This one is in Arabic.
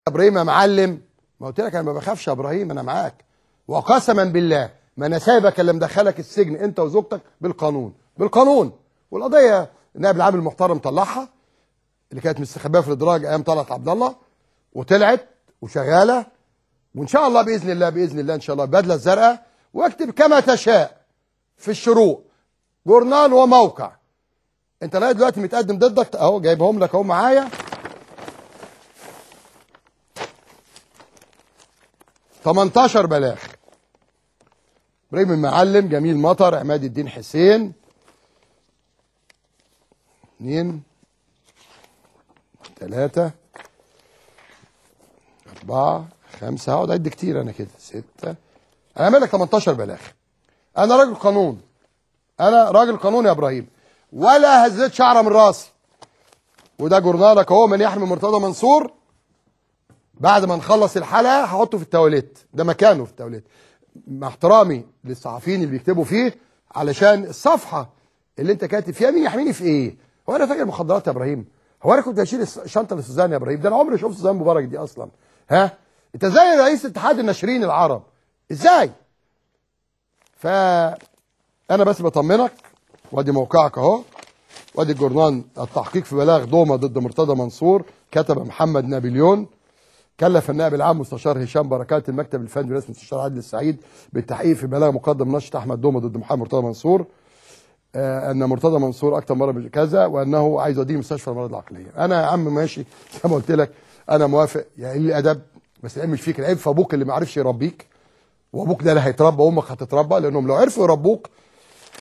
ابراهيم يا معلم، ما قلت لك انا ما بخافش يا ابراهيم، انا معاك وقسما بالله ما انا سايبك اللي مدخلك السجن انت وزوجتك بالقانون. والقضيه النائب العام المحترم طلعها اللي كانت مستخبيه في الادراج ايام طلعت عبد الله، وطلعت وشغاله، وان شاء الله باذن الله ان شاء الله بدله الزرقاء، واكتب كما تشاء في الشروق جورنال وموقع. انت لغايه دلوقتي متقدم ضدك اهو، جايبهم لك اهو معايا 18 بلاغ. ابراهيم المعلم، جميل مطر، عماد الدين حسين، 2 3 4 5 هقعد اعد كتير انا كده 6. انا عامل لك 18 بلاغ. انا راجل قانون، انا راجل قانون يا ابراهيم، ولا هزيت شعره من راسي. وده جورنالك اهو، من يحمي مرتضى منصور. بعد ما نخلص الحلقه هحطه في التواليت، ده مكانه في التواليت، مع احترامي للصحفيين اللي بيكتبوا فيه، علشان الصفحه اللي انت كاتب فيها مين يحميني في ايه؟ هو انا فاكر مخدرات يا ابراهيم؟ هو انا كنت اشيل الشنطه لسوزان يا ابراهيم؟ ده انا عمري شفت سوزان مبارك دي اصلا. ها؟ انت ازاي رئيس اتحاد الناشرين العرب؟ ازاي؟ فانا بس بطمنك، وادي موقعك اهو، وادي الجورنال. التحقيق في بلاغ ضومه ضد مرتضى منصور، كتب محمد نابليون. كلف النائب العام مستشار هشام بركات المكتب الفني برئاسه المستشار عادل السعيد بالتحقيق في بلاغ مقدم نشط احمد دومه ضد محمد مرتضى منصور، ان مرتضى منصور اكتر مره كذا، وانه عايز يوديه مستشفى الامراض العقليه. انا يا عم ماشي زي ما قلت لك، انا موافق يا قليل الادب، بس العيب مش فيك، العيب في ابوك اللي ما عرفش يربيك، وابوك ده اللي هيتربى وامك هتتربى، لانهم لو عرفوا يربوك